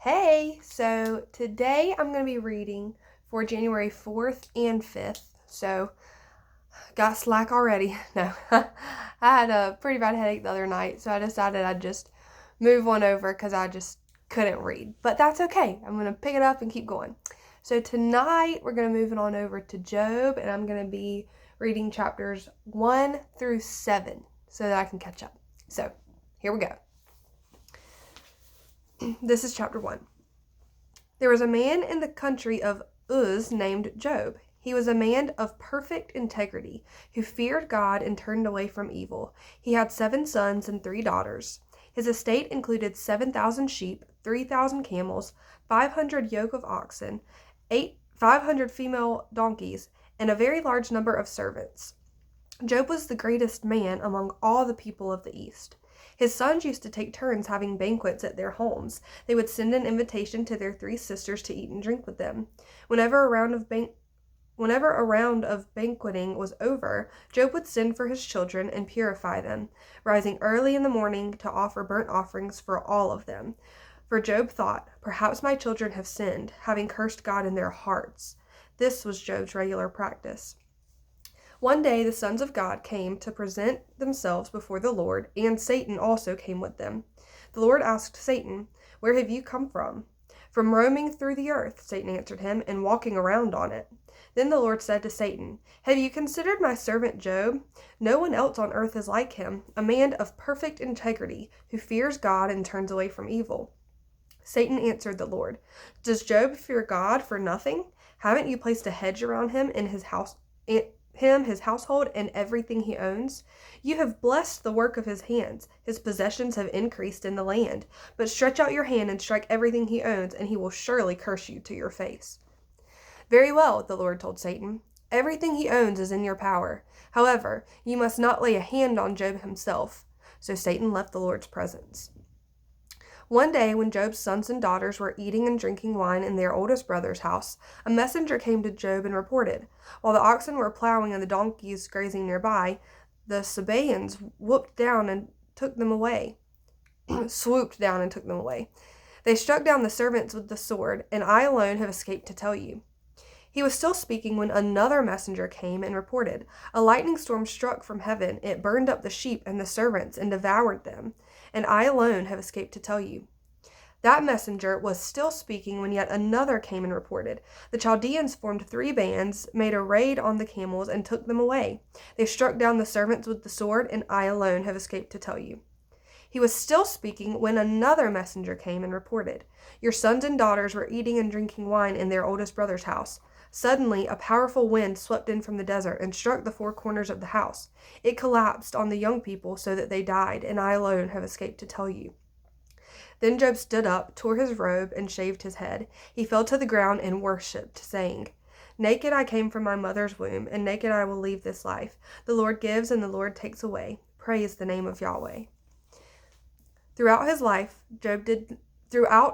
Hey, so today I'm going to be reading for January 4th and 5th. So, got slack already. No, I had a pretty bad headache the other night, so I decided I'd just move one over because I just couldn't read. But that's okay. I'm going to pick it up and keep going. So, tonight we're going to move it on over to Job, and I'm going to be reading chapters 1 through 7 so that I can catch up. So, here we go. This is chapter 1. There was a man in the country of Uz named Job. He was a man of perfect integrity, who feared God and turned away from evil. He had 7 sons and 3 daughters. His estate included 7,000 sheep, 3,000 camels, 500 yoke of oxen, 500 female donkeys, and a very large number of servants. Job was the greatest man among all the people of the East. His sons used to take turns having banquets at their homes. They would send an invitation to their 3 sisters to eat and drink with them. Whenever a round of banqueting was over, Job would send for his children and purify them, rising early in the morning to offer burnt offerings for all of them. For Job thought, "Perhaps my children have sinned, having cursed God in their hearts." This was Job's regular practice. One day the sons of God came to present themselves before the Lord, and Satan also came with them. The Lord asked Satan, "Where have you come from?" "From roaming through the earth," Satan answered him, "and walking around on it." Then the Lord said to Satan, "Have you considered my servant Job? No one else on earth is like him, a man of perfect integrity, who fears God and turns away from evil." Satan answered the Lord, "Does Job fear God for nothing? Haven't you placed a hedge around him and his household, and everything he owns? You have blessed the work of his hands. His possessions have increased in the land. But stretch out your hand and strike everything he owns, and he will surely curse you to your face." "Very well," the Lord told Satan. "Everything he owns is in your power. However, you must not lay a hand on Job himself." So Satan left the Lord's presence. One day, when Job's sons and daughters were eating and drinking wine in their oldest brother's house, a messenger came to Job and reported, while the oxen were plowing and the donkeys grazing nearby, the Sabaeans swooped down and took them away. They struck down the servants with the sword, and I alone have escaped to tell you. He was still speaking when another messenger came and reported, "A lightning storm struck from heaven. It burned up the sheep and the servants and devoured them, and I alone have escaped to tell you." That messenger was still speaking when yet another came and reported, "The Chaldeans formed 3 bands, made a raid on the camels, and took them away. They struck down the servants with the sword, and I alone have escaped to tell you." He was still speaking when another messenger came and reported, "Your sons and daughters were eating and drinking wine in their oldest brother's house. Suddenly, a powerful wind swept in from the desert and struck the 4 corners of the house. It collapsed on the young people so that they died, and I alone have escaped to tell you." Then Job stood up, tore his robe, and shaved his head. He fell to the ground and worshipped, saying, "Naked I came from my mother's womb, and naked I will leave this life. The Lord gives and the Lord takes away. Praise the name of Yahweh." Throughout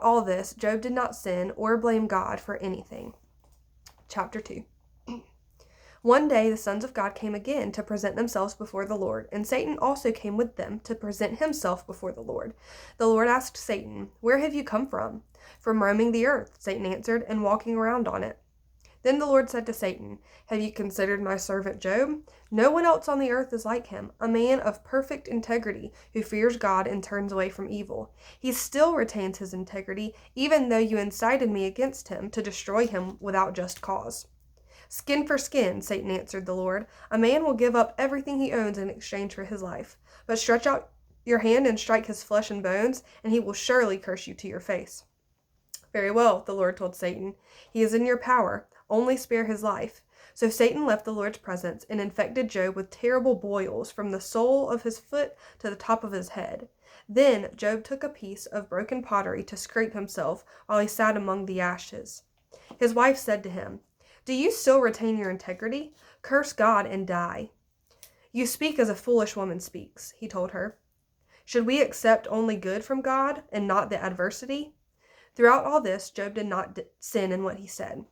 all this, Job did not sin or blame God for anything. Chapter 2. One day the sons of God came again to present themselves before the Lord, and Satan also came with them to present himself before the Lord. The Lord asked Satan, "Where have you come from?" "From roaming the earth," Satan answered, "and walking around on it." Then the Lord said to Satan, "Have you considered my servant Job? No one else on the earth is like him, a man of perfect integrity, who fears God and turns away from evil. He still retains his integrity, even though you incited me against him to destroy him without just cause." "Skin for skin," Satan answered the Lord. "A man will give up everything he owns in exchange for his life. But stretch out your hand and strike his flesh and bones, and he will surely curse you to your face." "Very well," the Lord told Satan. "He is in your power. Only spare his life." So Satan left the Lord's presence and infected Job with terrible boils from the sole of his foot to the top of his head. Then Job took a piece of broken pottery to scrape himself while he sat among the ashes. His wife said to him, "Do you still retain your integrity? Curse God and die." "You speak as a foolish woman speaks," he told her. "Should we accept only good from God and not the adversity?" Throughout all this, Job did not sin in what he said.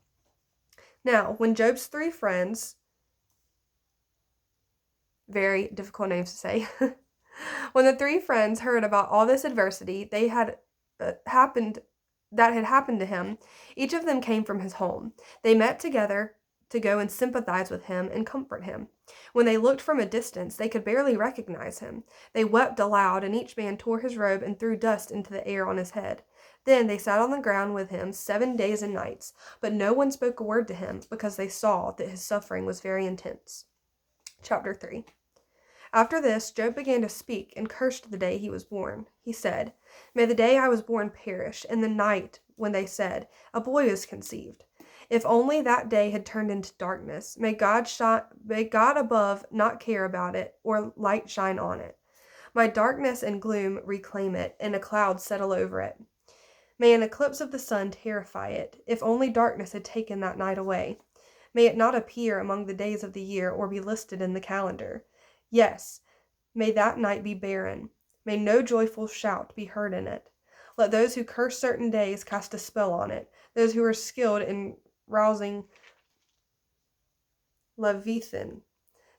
Now, when Job's 3 friends, very difficult names to say, when the 3 friends heard about all this adversity they had happened that had happened to him, each of them came from his home. They met together to go and sympathize with him and comfort him. When they looked from a distance, they could barely recognize him. They wept aloud, and each man tore his robe and threw dust into the air on his head. Then they sat on the ground with him 7 days and nights, but no one spoke a word to him, because they saw that his suffering was very intense. Chapter 3. After this, Job began to speak and cursed the day he was born. He said, "May the day I was born perish, and the night when they said, 'A boy is conceived.' If only that day had turned into darkness. May God above not care about it, or light shine on it. May darkness and gloom reclaim it, and a cloud settle over it. May an eclipse of the sun terrify it, if only darkness had taken that night away. May it not appear among the days of the year, or be listed in the calendar. Yes, may that night be barren. May no joyful shout be heard in it. Let those who curse certain days cast a spell on it, those who are skilled in rousing Leviathan.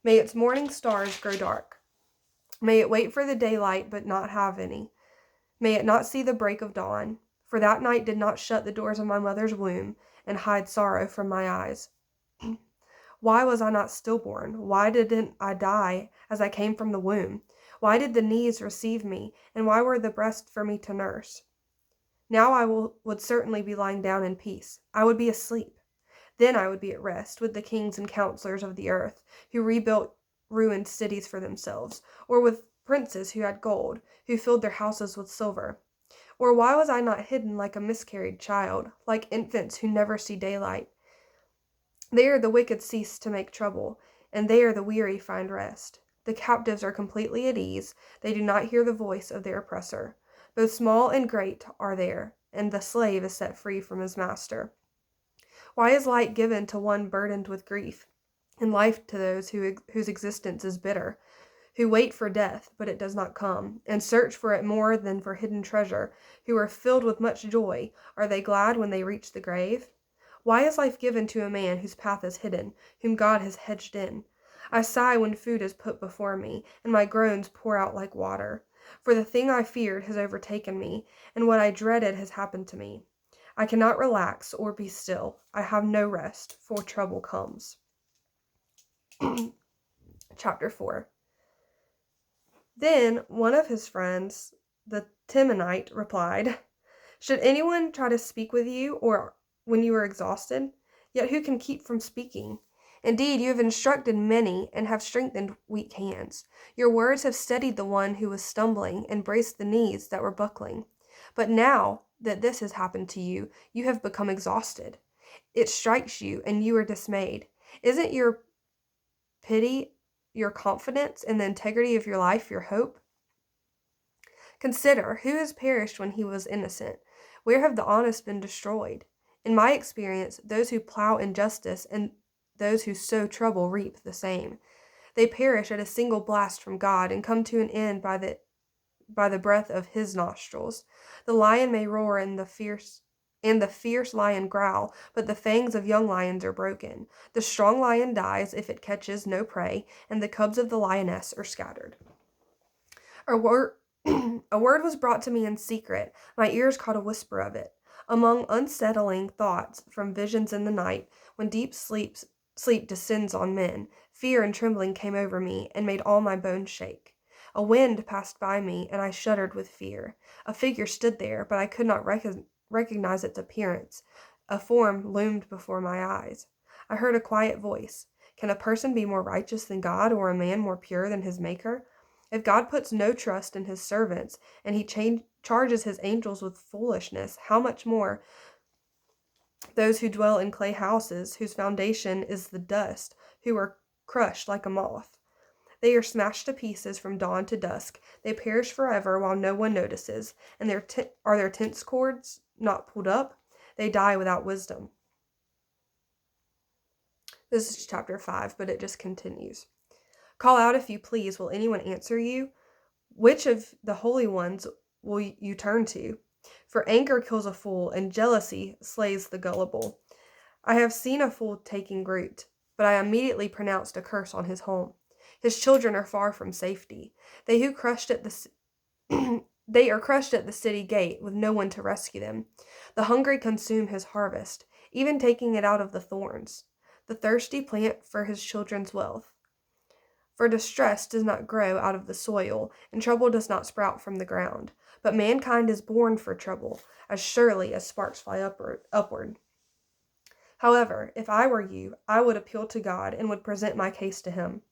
May its morning stars grow dark. May it wait for the daylight, but not have any. May it not see the break of dawn. For that night did not shut the doors of my mother's womb, and hide sorrow from my eyes. Why was I not stillborn? Why didn't I die as I came from the womb? Why did the knees receive me, and why were the breasts for me to nurse? Now I would certainly be lying down in peace. I would be asleep. Then I would be at rest with the kings and counselors of the earth, who rebuilt ruined cities for themselves, or with princes who had gold, who filled their houses with silver. Or why was I not hidden like a miscarried child, like infants who never see daylight? There the wicked cease to make trouble, and there the weary find rest. The captives are completely at ease. They do not hear the voice of their oppressor. Both small and great are there, and the slave is set free from his master. Why is light given to one burdened with grief, and life to those whose existence is bitter, who wait for death, but it does not come, and search for it more than for hidden treasure, who are filled with much joy? Are they glad when they reach the grave? Why is life given to a man whose path is hidden, whom God has hedged in? I sigh when food is put before me, and my groans pour out like water. For the thing I feared has overtaken me, and what I dreaded has happened to me. I cannot relax or be still. I have no rest, for trouble comes." Chapter 4. Then one of his friends, the Temanite, replied, "Should anyone try to speak with you, or when you are exhausted? Yet who can keep from speaking? Indeed, you have instructed many and have strengthened weak hands. Your words have steadied the one who was stumbling and braced the knees that were buckling. But now that this has happened to you, you have become exhausted. It strikes you, and you are dismayed. Isn't your pity, your confidence in the integrity of your life, your hope? Consider, who has perished when he was innocent? Where have the honest been destroyed? In my experience, those who plow injustice and those who sow trouble reap the same. They perish at a single blast from God, and come to an end by the breath of his nostrils. The lion may roar and the fierce lion growl, but the fangs of young lions are broken. The strong lion dies if it catches no prey, and the cubs of the lioness are scattered. A word was brought to me in secret. My ears caught a whisper of it. Among unsettling thoughts from visions in the night, when deep sleep descends on men, fear and trembling came over me and made all my bones shake. A wind passed by me, and I shuddered with fear. A figure stood there, but I could not recognize its appearance. A form loomed before my eyes. I heard a quiet voice. Can a person be more righteous than God, or a man more pure than his Maker? If God puts no trust in his servants, and he charges his angels with foolishness, how much more those who dwell in clay houses, whose foundation is the dust, who are crushed like a moth? They are smashed to pieces from dawn to dusk. They perish forever while no one notices. And are their tense cords not pulled up? They die without wisdom. This is chapter 5, but it just continues. Call out if you please. Will anyone answer you? Which of the holy ones will you turn to? For anger kills a fool, and jealousy slays the gullible. I have seen a fool taking root, but I immediately pronounced a curse on his home. His children are far from safety. They who crushed at the They are crushed at the city gate with no one to rescue them. The hungry consume his harvest, even taking it out of the thorns. The thirsty plant for his children's wealth. For distress does not grow out of the soil, and trouble does not sprout from the ground. But mankind is born for trouble, as surely as sparks fly upward. However, if I were you, I would appeal to God and would present my case to him.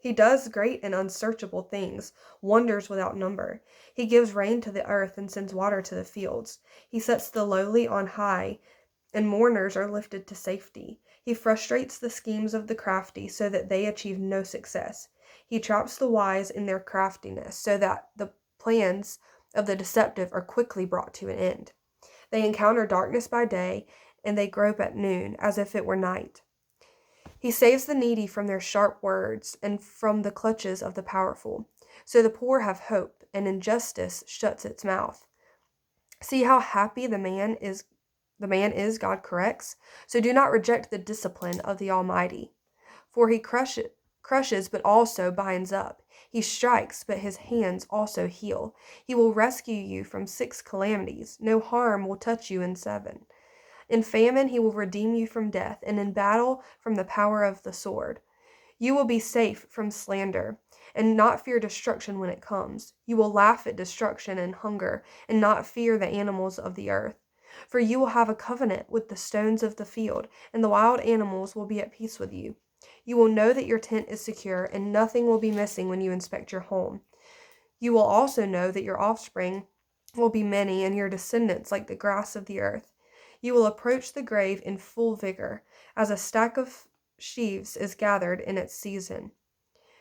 He does great and unsearchable things, wonders without number. He gives rain to the earth and sends water to the fields. He sets the lowly on high, and mourners are lifted to safety. He frustrates the schemes of the crafty so that they achieve no success. He traps the wise in their craftiness so that the plans of the deceptive are quickly brought to an end. They encounter darkness by day, and they grope at noon as if it were night. He saves the needy from their sharp words and from the clutches of the powerful. So the poor have hope, and injustice shuts its mouth. See how happy the man is God corrects. So do not reject the discipline of the Almighty. For he crushes but also binds up. He strikes, but his hands also heal. He will rescue you from 6 calamities. No harm will touch you in 7. In famine he will redeem you from death, and in battle from the power of the sword. You will be safe from slander, and not fear destruction when it comes. You will laugh at destruction and hunger, and not fear the animals of the earth. For you will have a covenant with the stones of the field, and the wild animals will be at peace with you. You will know that your tent is secure, and nothing will be missing when you inspect your home. You will also know that your offspring will be many, and your descendants like the grass of the earth. You will approach the grave in full vigor, as a stack of sheaves is gathered in its season.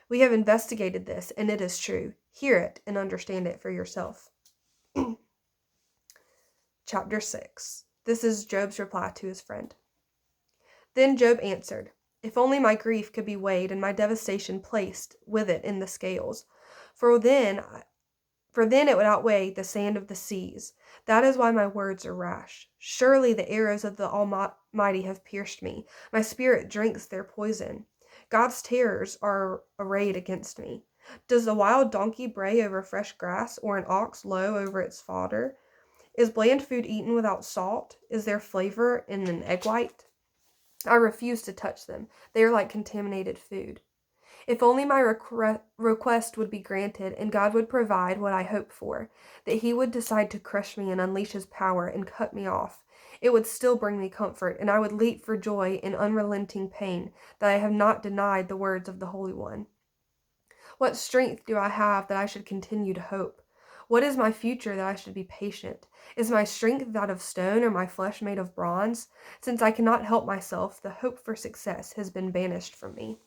We have investigated this, and it is true. Hear it and understand it for yourself. Chapter 6. This is Job's reply to his friend. Then Job answered, If only my grief could be weighed and my devastation placed with it in the scales, for then it would outweigh the sand of the seas. That is why my words are rash. Surely the arrows of the Almighty have pierced me. My spirit drinks their poison. God's terrors are arrayed against me. Does a wild donkey bray over fresh grass, or an ox low over its fodder? Is bland food eaten without salt? Is there flavor in an egg white? I refuse to touch them. They are like contaminated food. If only my request would be granted, and God would provide what I hope for, that he would decide to crush me and unleash his power and cut me off. It would still bring me comfort, and I would leap for joy in unrelenting pain that I have not denied the words of the Holy One. What strength do I have that I should continue to hope? What is my future that I should be patient? Is my strength that of stone, or my flesh made of bronze? Since I cannot help myself, the hope for success has been banished from me.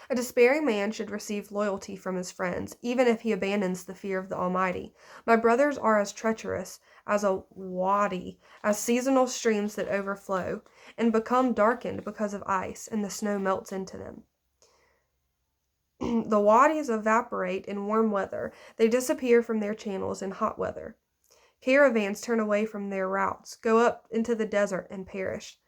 A despairing man should receive loyalty from his friends, even if he abandons the fear of the Almighty. My brothers are as treacherous as a wadi, as seasonal streams that overflow, and become darkened because of ice, and the snow melts into them. The wadis evaporate in warm weather. They disappear from their channels in hot weather. Caravans turn away from their routes, go up into the desert, and perish.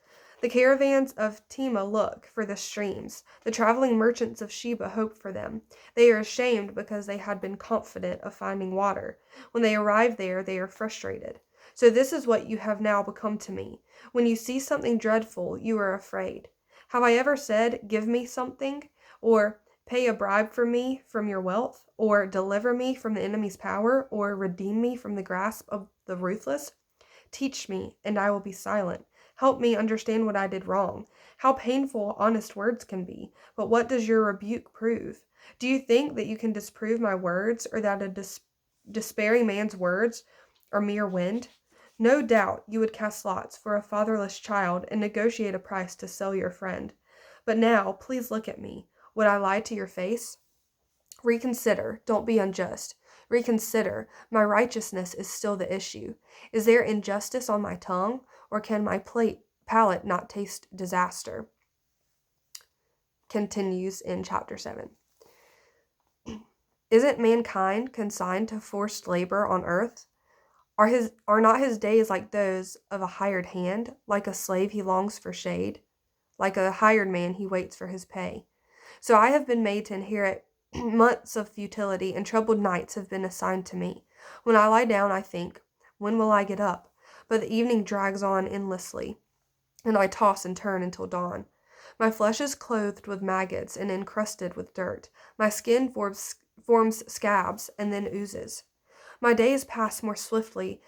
The caravans of Tema look for the streams. The traveling merchants of Sheba hope for them. They are ashamed because they had been confident of finding water. When they arrive there, they are frustrated. So this is what you have now become to me. When you see something dreadful, you are afraid. Have I ever said, Give me something? Or pay a bribe for me from your wealth? Or deliver me from the enemy's power? Or redeem me from the grasp of the ruthless? Teach me, and I will be silent. Help me understand what I did wrong. How painful honest words can be. But what does your rebuke prove? Do you think that you can disprove my words, or that a despairing man's words are mere wind? No doubt you would cast lots for a fatherless child and negotiate a price to sell your friend. But now, please look at me. Would I lie to your face? Reconsider. Don't be unjust. Reconsider. My righteousness is still the issue. Is there injustice on my tongue, or can my palate not taste disaster? Continues in chapter 7. Isn't mankind consigned to forced labor on earth? Are not his days like those of a hired hand? Like a slave he longs for shade? Like a hired man he waits for his pay. So I have been made to inherit Months of futility and troubled nights have been assigned to me. When I lie down, I think, when will I get up? But the evening drags on endlessly, and I toss and turn until dawn. My flesh is clothed with maggots and encrusted with dirt. My skin forms scabs and then oozes. My days pass more swiftly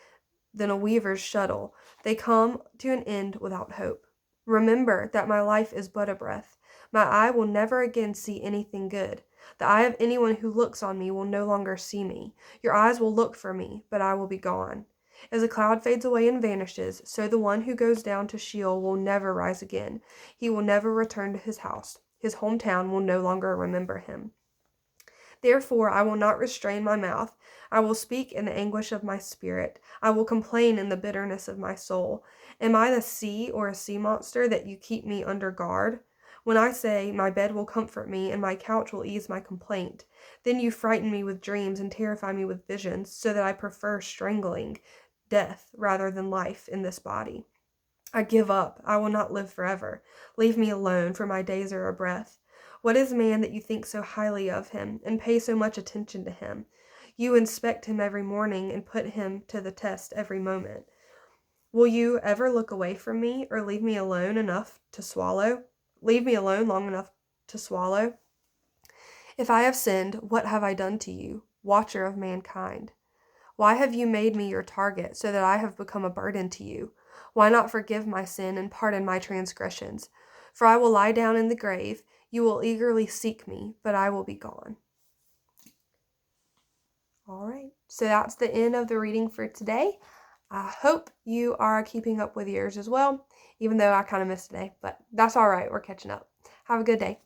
than a weaver's shuttle. They come to an end without hope. Remember that my life is but a breath. My eye will never again see anything good. The eye of anyone who looks on me will no longer see me. Your eyes will look for me, but I will be gone. As a cloud fades away and vanishes, so the one who goes down to Sheol will never rise again. He will never return to his house. His hometown will no longer remember him. Therefore, I will not restrain my mouth. I will speak in the anguish of my spirit. I will complain in the bitterness of my soul. Am I the sea or a sea monster that you keep me under guard? When I say, my bed will comfort me and my couch will ease my complaint, then you frighten me with dreams and terrify me with visions, so that I prefer strangling, death, rather than life in this body. I give up. I will not live forever. Leave me alone, for my days are a breath. What is man that you think so highly of him, and pay so much attention to him? You inspect him every morning and put him to the test every moment. Will you ever look away from me, or leave me alone enough to swallow? Leave me alone long enough to swallow? If I have sinned, what have I done to you, watcher of mankind? Why have you made me your target, so that I have become a burden to you? Why not forgive my sin and pardon my transgressions? For I will lie down in the grave. You will eagerly seek me, but I will be gone. All right, so that's the end of the reading for today. I hope you are keeping up with yours as well, even though I kind of missed today, but that's all right. We're catching up. Have a good day.